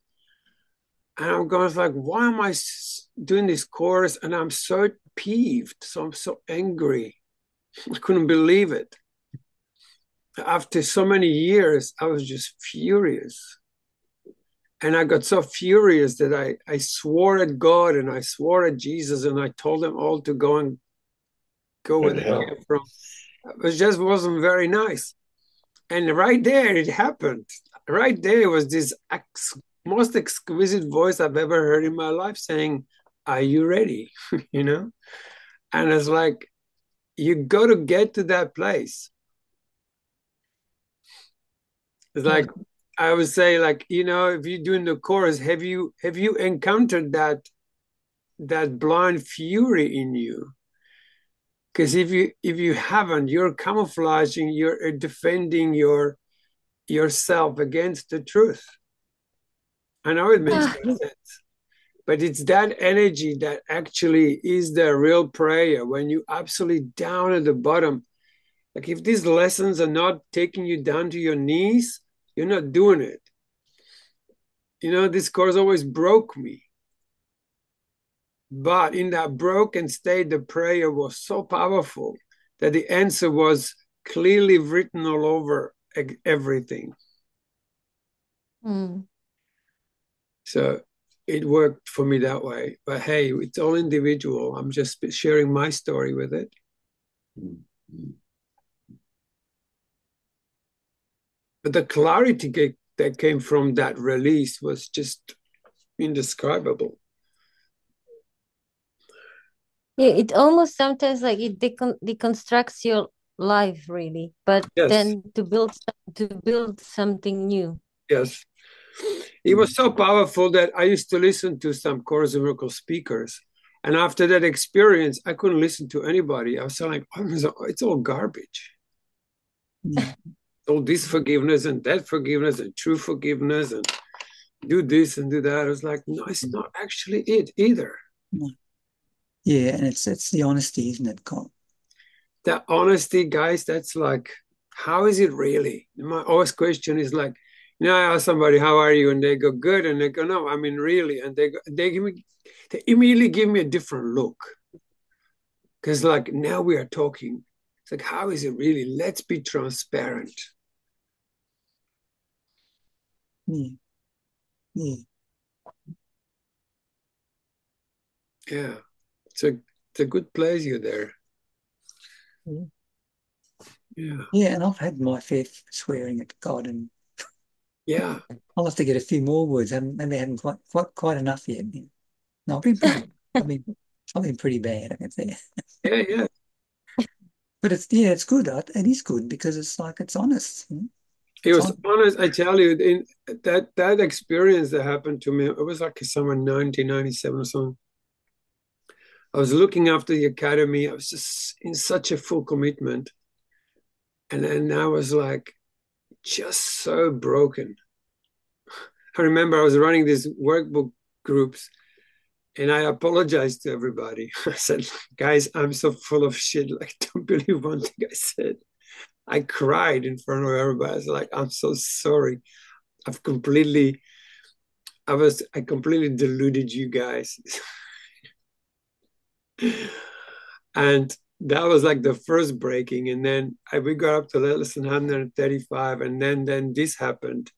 Speaker 5: And I'm going like, why am I doing this course? And I'm so peeved. So I'm so angry. I couldn't believe it. After so many years, I was just furious. And I got so furious that I swore at God and I swore at Jesus and I told them all to go where they came from. It just wasn't very nice. And right there, it happened. Right there was this most exquisite voice I've ever heard in my life saying, "Are you ready?" And it's like, you got to get to that place. It's like, I would say, like, if you're doing the course, have you encountered that blind fury in you? Because if you haven't, you're camouflaging, you're defending yourself against the truth. I know it makes no sense, but it's that energy that actually is the real prayer when you absolutely down at the bottom. Like if these lessons are not taking you down to your knees, you're not doing it. This course always broke me. But in that broken state, the prayer was so powerful that the answer was clearly written all over everything.
Speaker 7: Mm.
Speaker 5: So it worked for me that way. But hey, it's all individual. I'm just sharing my story with it. But the clarity that came from that release was just indescribable.
Speaker 7: Yeah, it almost sometimes like it deconstructs your life really, but
Speaker 5: Yes.
Speaker 7: then to build something new.
Speaker 5: Yes. It was so powerful that I used to listen to some Course in Miracles speakers. And after that experience, I couldn't listen to anybody. I was like, it's all garbage. All this forgiveness and that forgiveness and true forgiveness and do this and do that. I was like, no, it's not actually it either.
Speaker 1: Yeah, and it's the honesty, isn't it, Colin?
Speaker 5: That honesty, guys, that's like, how is it really? My always question is like, I ask somebody, how are you? And they go, good. And they go, no, I mean, really. And they immediately give me a different look. Because like, now we are talking. It's like, how is it really? Let's be transparent.
Speaker 1: Yeah. Yeah.
Speaker 5: Yeah. It's a good place you're there.
Speaker 1: Yeah.
Speaker 5: Yeah.
Speaker 1: Yeah, and I've had my fair swearing at God, and
Speaker 5: yeah,
Speaker 1: I'll have to get a few more words. Maybe I haven't quite enough yet. No, I've been pretty bad, I can say.
Speaker 5: Yeah.
Speaker 1: But it's good. It is good because it's like it's honest.
Speaker 5: It was honest. I tell you, in that experience that happened to me, it was like summer 1997 or something. I was looking after the academy. I was just in such a full commitment. And then I was like, just so broken. I remember I was running these workbook groups and I apologized to everybody. I said, guys, I'm so full of shit. Like, don't believe one thing I said. I cried in front of everybody. I was like, I'm so sorry. I've completely I completely deluded you guys. And that was like the first breaking. And then we got up to lesson 135, and then this happened.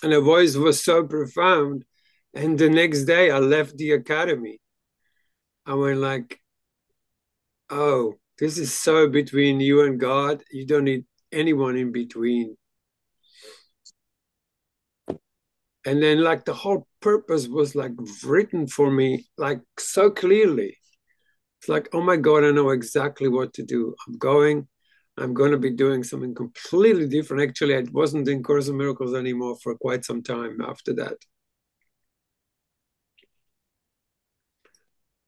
Speaker 5: And the voice was so profound. And the next day I left the academy. I went like, oh, this is so between you and God. You don't need anyone in between. And then like the whole purpose was like written for me like so clearly. It's like, oh my God, I know exactly what to do. I'm going to be doing something completely different. Actually, I wasn't in Course in Miracles anymore for quite some time after that.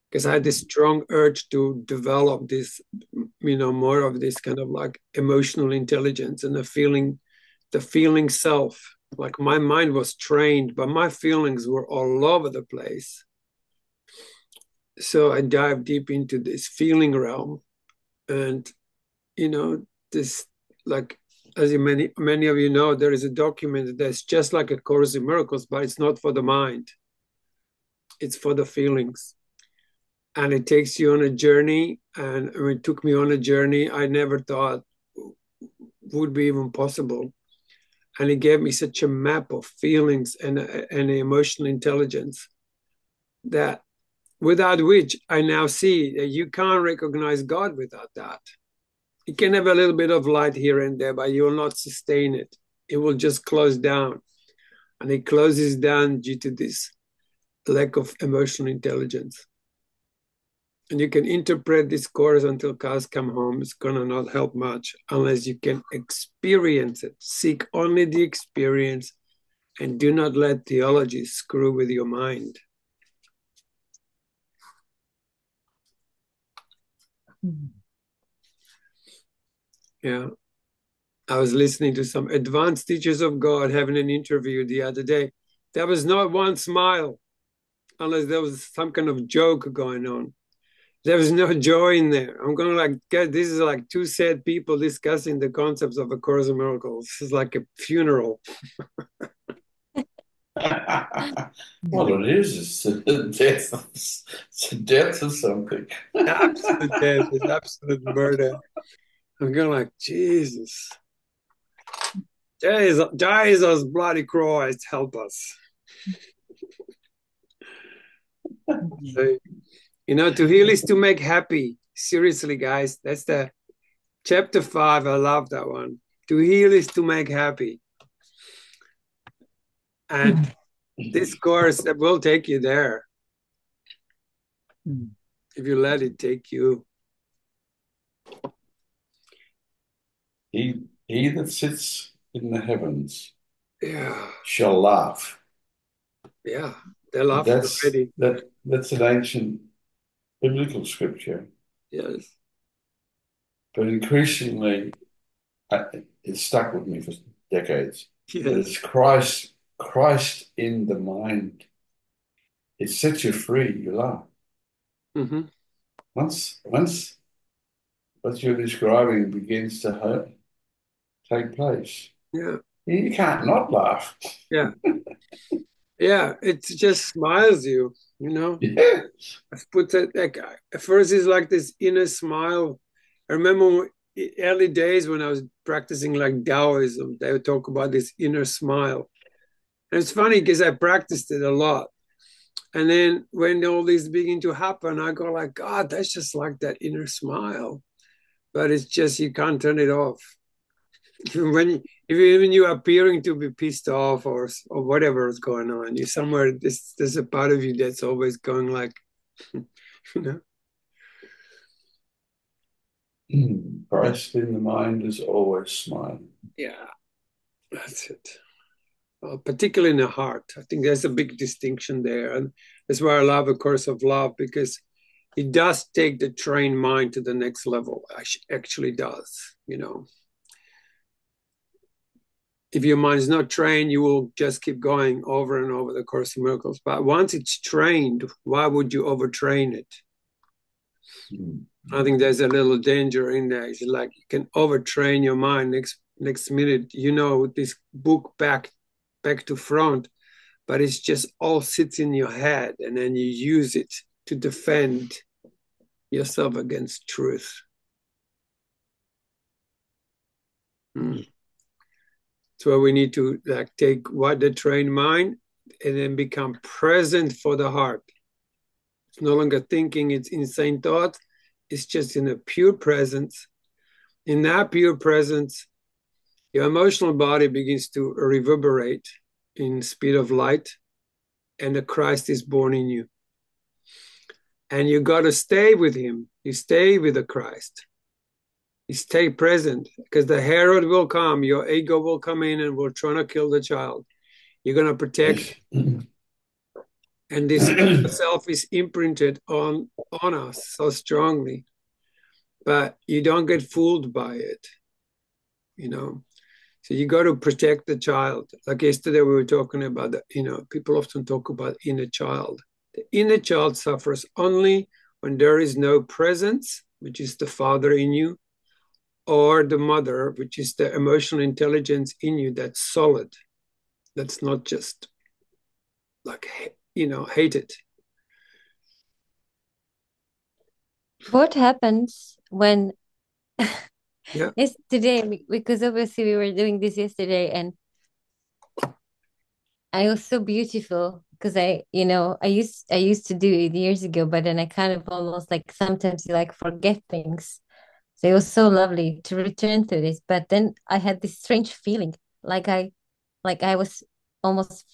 Speaker 5: Because I had this strong urge to develop this, more of this kind of like emotional intelligence and the feeling self. Like my mind was trained, but my feelings were all over the place. So I dived deep into this feeling realm, and this, like, as many of you know, there is a document that's just like a Course in Miracles, but it's not for the mind. It's for the feelings. And it takes you on a journey, and it took me on a journey I never thought would be even possible. And it gave me such a map of feelings and emotional intelligence that without which I now see that you can't recognize God without that. You can have a little bit of light here and there, but you will not sustain it. It will just close down. And it closes down due to this lack of emotional intelligence. And you can interpret this course until cars come home. It's going to not help much unless you can experience it. Seek only the experience and do not let theology screw with your mind. Yeah. I was listening to some advanced teachers of God having an interview the other day. There was not one smile unless there was some kind of joke going on. There was no joy in there. I'm going to like, God, this is like two sad people discussing the concepts of A Course in Miracles. This is like a funeral.
Speaker 6: What it is the death. It's the death of something.
Speaker 5: Absolute death. It's absolute murder. I'm going like, Jesus. Jesus, bloody Christ, help us. So, to heal is to make happy. Seriously, guys, that's the chapter 5. I love that one. To heal is to make happy. And this course that will take you there. If you let it take you.
Speaker 6: He that sits in the heavens shall laugh.
Speaker 5: Yeah, they're laughing already.
Speaker 6: That's an ancient biblical scripture.
Speaker 5: Yes.
Speaker 6: But increasingly, it stuck with me for decades.
Speaker 5: Yes.
Speaker 6: But it's Christ in the mind. It sets you free, you laugh.
Speaker 5: Mm-hmm.
Speaker 6: Once what you're describing begins to take place.
Speaker 5: Yeah.
Speaker 6: You can't not laugh.
Speaker 5: Yeah. Yeah, it just smiles you,
Speaker 6: Yeah.
Speaker 5: It puts it like, at first it's like this inner smile. I remember early days when I was practicing like Taoism, they would talk about this inner smile. And it's funny because I practiced it a lot. And then when all these begin to happen, I go like, God, that's just like that inner smile. But it's just, you can't turn it off. If even you are appearing to be pissed off or whatever is going on, you somewhere, there's a part of you that's always going like,
Speaker 6: Christ in the mind is always smiling.
Speaker 5: Yeah, that's it. Well, particularly in the heart. I think there's a big distinction there. And that's why I love A Course of Love, because it does take the trained mind to the next level. Actually does, If your mind is not trained, you will just keep going over and over the Course of Miracles. But once it's trained, why would you overtrain it? I think there's a little danger in there. It's like you can overtrain your mind. Next minute, this book back to front, but it's just all sits in your head, and then you use it to defend yourself against truth. So we need to like take what the trained mind and then become present for the heart. It's no longer thinking it's insane thought. It's just in a pure presence. In that pure presence, your emotional body begins to reverberate in speed of light, and the Christ is born in you. And you got to stay with him. You stay with the Christ. You stay present, because the Herod will come. Your ego will come in and will try to kill the child. You're going to protect. And this self is imprinted on us so strongly. But you don't get fooled by it, you know. So you got to protect the child. Like yesterday we were talking about that, you know, people often talk about inner child. The inner child suffers only when there is no presence, which is the father in you, or the mother, which is the emotional intelligence in you that's solid. That's not just like, you know, hate it.
Speaker 7: What happens when
Speaker 5: Yeah.
Speaker 7: yesterday, because obviously we were doing this yesterday, and it was so beautiful because I used to do it years ago, but then I kind of almost like sometimes you like forget things. So it was so lovely to return to this. But then I had this strange feeling, like I was almost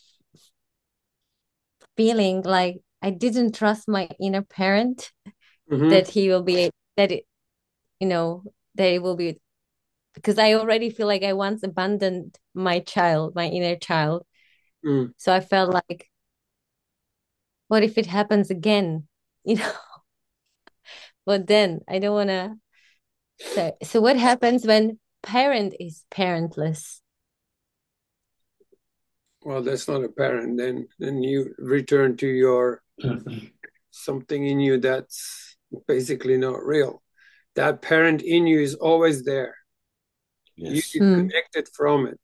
Speaker 7: feeling like I didn't trust my inner parent that he will be that it, that it will be, because I already feel like I once abandoned my child, my inner child. So I felt like, what if it happens again? You know, but then I don't want to. So what happens when parent is parentless?
Speaker 5: Well, that's not a parent. Then you return to your something in you that's basically not real. That parent in you is always there.
Speaker 6: Yes.
Speaker 5: You disconnected from it.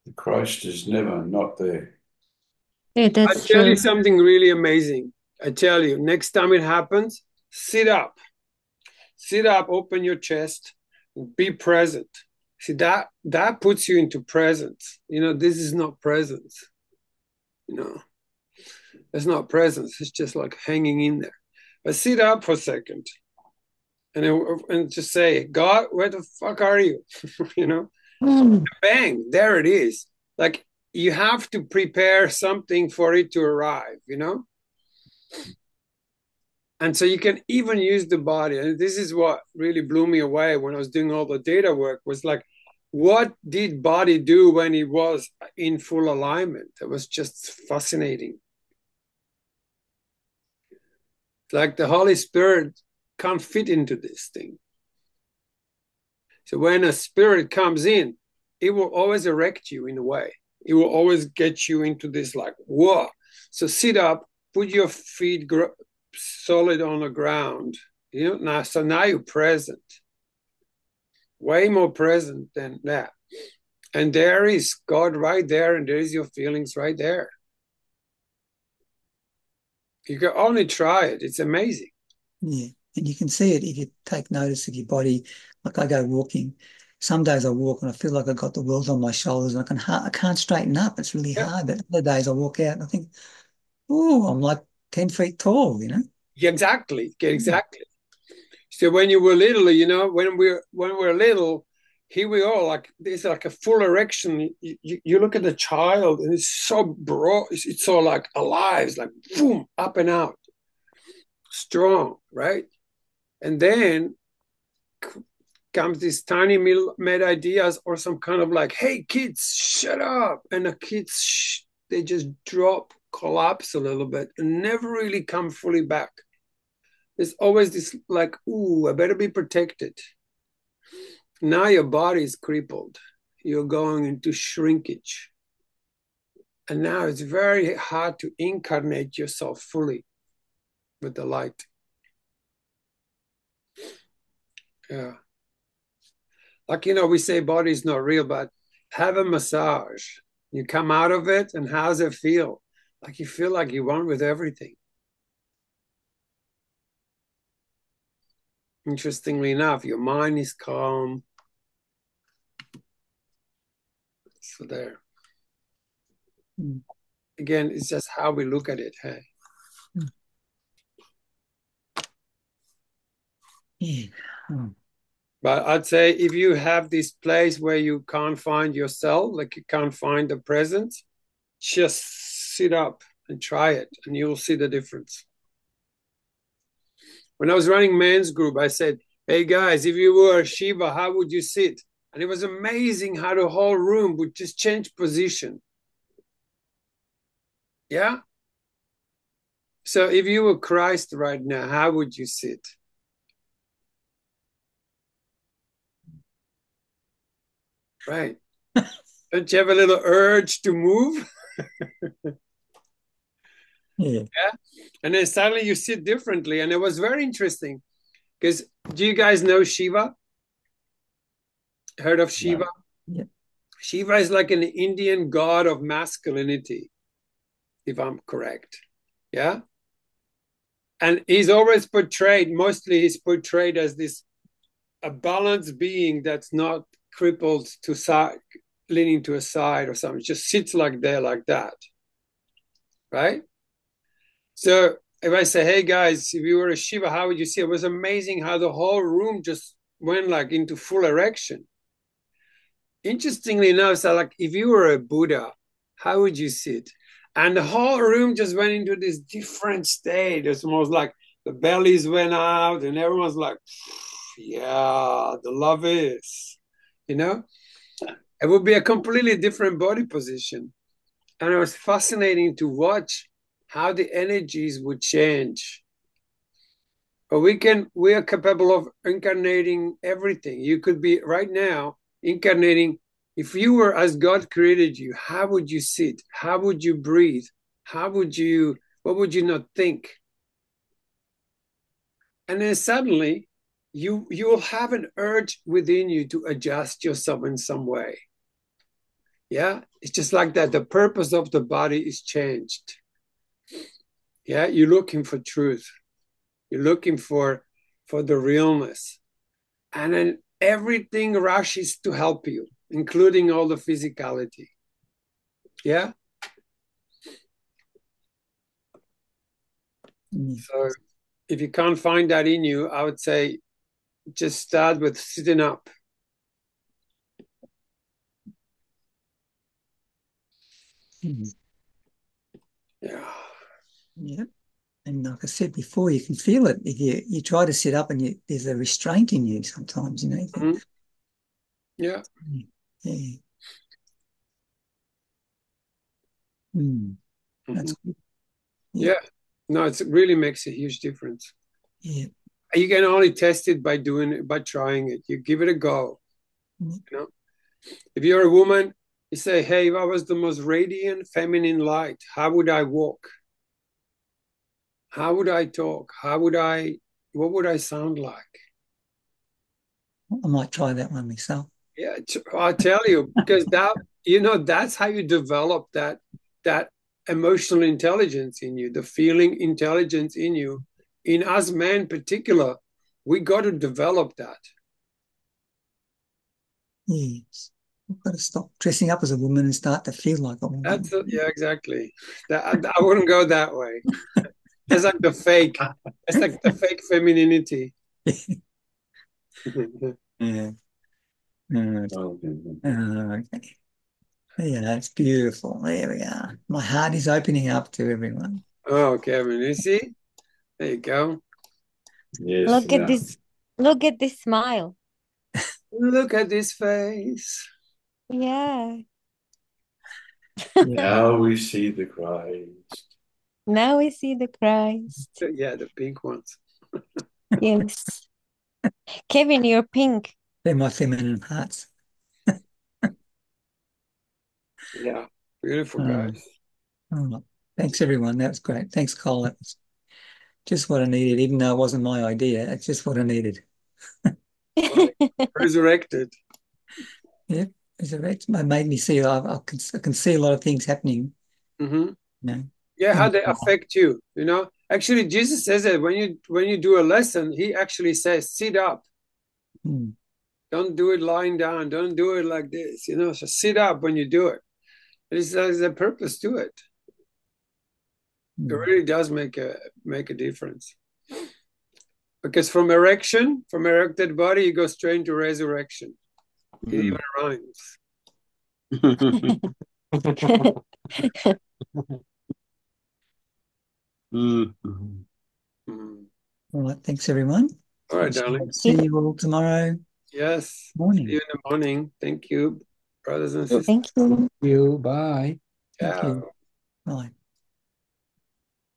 Speaker 6: The Christ is never not there.
Speaker 7: Yeah,
Speaker 5: I
Speaker 7: that's
Speaker 5: tell
Speaker 7: true.
Speaker 5: you something really amazing. I tell you, next time it happens, sit up. Sit up, open your chest, be present. See, that puts you into presence. You know, this is not presence. You know, it's not presence. It's just like hanging in there. But sit up for a second and just say, God, where the fuck are you? You know, bang, there it is. Like you have to prepare something for it to arrive, you know? And so you can even use the body. And this is what really blew me away when I was doing all the data work, was like, what did body do when it was in full alignment? It was just fascinating. Like the Holy Spirit can't fit into this thing. So when a spirit comes in, it will always erect you in a way. It will always get you into this like, whoa. So sit up, put your feet solid on the ground. You know, now you're present. Way more present than that. And there is God right there, and there is your feelings right there. You can only try it. It's amazing.
Speaker 1: Yeah. And you can see it if you take notice of your body. Like I go walking. Some days I walk and I feel like I've got the world on my shoulders and I can't straighten up. It's really hard. But other days I walk out and I think, oh, I'm like 10 feet tall, you know?
Speaker 5: Yeah, exactly. Exactly. So when you were little, you know, when we're little, here we are, like there's like a full erection. You look at the child and it's so broad, it's so like alive, it's like boom, up and out, strong, right? And then comes these tiny mad ideas or some kind of like, hey kids, shut up. And the kids, they just drop, collapse a little bit and never really come fully back. There's always this like, ooh, I better be protected. Now your body is crippled. You're going into shrinkage. And now it's very hard to incarnate yourself fully with the light. Yeah. Like, you know, we say body is not real, but Have a massage. You come out of it, and how's it feel? Like you feel like you won with everything. Interestingly enough, your mind is calm. So there.
Speaker 1: Mm.
Speaker 5: Again, it's just how we look at it, hey?
Speaker 1: Mm. Yeah. Oh.
Speaker 5: But I'd say if you have this place where you can't find yourself, like you can't find the presence, just sit up and try it, and you'll see the difference. When I was running men's group, I said, hey guys, if you were Shiva, how would you sit? And it was amazing how the whole room would just change position. Yeah? So if you were Christ right now, how would you sit? Right. Don't you have a little urge to move?
Speaker 1: Yeah.
Speaker 5: Yeah. And then suddenly you sit differently. And it was very interesting because do you guys know Shiva? Heard of Shiva?
Speaker 1: Yeah.
Speaker 5: Shiva is like an Indian god of masculinity, if I'm correct. Yeah. And he's always portrayed, mostly he's portrayed as this a balanced being that's not crippled to side, leaning to a side or something. It just sits like there, like that. Right? So if I say, hey guys, if you were a Shiva, how would you see? It was amazing how the whole room just went like into full erection. Interestingly enough, so like if you were a Buddha, how would you sit? And the whole room just went into this different state. It's almost like the bellies went out and everyone's like, yeah, the love is, you know? It would be a completely different body position. And it was fascinating to watch how the energies would change. But we are capable of incarnating everything. You could be right now incarnating. If you were as God created you, how would you sit? How would you breathe? What would you not think? And then suddenly you'll have an urge within you to adjust yourself in some way. Yeah, it's just like that. The purpose of the body is changed. Yeah, you're looking for truth. You're looking for the realness. And then everything rushes to help you, including all the physicality. Yeah? So if you can't find that in you, I would say just start with sitting up.
Speaker 1: Mm.
Speaker 5: Yeah.
Speaker 1: Yeah. And like I said before, you can feel it. If you try to sit up and there's a restraint in you sometimes, you know.
Speaker 5: Mm-hmm. Yeah.
Speaker 1: Yeah. Mm. That's good.
Speaker 5: Yeah. No, it really makes a huge difference.
Speaker 1: Yeah.
Speaker 5: You can only test it by trying it. You give it a go.
Speaker 1: Mm.
Speaker 5: You know, if you're a woman, you say, hey, if I was the most radiant feminine light, how would I walk? How would I talk? What would I sound like?
Speaker 1: I might try that one myself.
Speaker 5: Yeah, I'll tell you, because that's how you develop that emotional intelligence in you, the feeling intelligence in you. In us men in particular, we got to develop that.
Speaker 1: Yes. I've got to stop dressing up as a woman and start to feel like a woman.
Speaker 5: Yeah, exactly. I wouldn't go that way. It's like the fake. It's like the fake femininity.
Speaker 1: Yeah. Okay. Yeah, that's beautiful. There we are. My heart is opening up to everyone.
Speaker 5: Oh, Kevin, you see? There you go.
Speaker 6: Yes.
Speaker 7: Look at this. Look at this smile.
Speaker 5: Look at this face.
Speaker 7: Yeah.
Speaker 6: Now we see the Christ.
Speaker 7: Now we see the Christ.
Speaker 5: Yeah, the pink ones.
Speaker 7: Yes. Kevin, you're pink.
Speaker 1: They're my feminine parts.
Speaker 5: Yeah, beautiful guys.
Speaker 1: Oh, thanks, everyone. That was great. Thanks, Cole. That was just what I needed, even though it wasn't my idea. It's just what I needed.
Speaker 5: Well, resurrected.
Speaker 1: Yeah. It made me see. I can see a lot of things happening.
Speaker 5: Mm-hmm.
Speaker 1: Yeah,
Speaker 5: how they affect you. Actually, Jesus says that when you do a lesson, he actually says, "Sit up."
Speaker 1: Mm.
Speaker 5: Don't do it lying down. Don't do it like this. So sit up when you do it. There's a purpose to it. It really does make a difference. Because from erected body, you go straight to resurrection. It even rhymes.
Speaker 1: All right, thanks everyone.
Speaker 5: All right, darling.
Speaker 1: See you all tomorrow.
Speaker 5: Yes.
Speaker 1: Morning.
Speaker 5: See you in the morning. Thank you, brothers and sisters.
Speaker 7: Thank you.
Speaker 6: You. Bye.
Speaker 1: Thank you. Bye.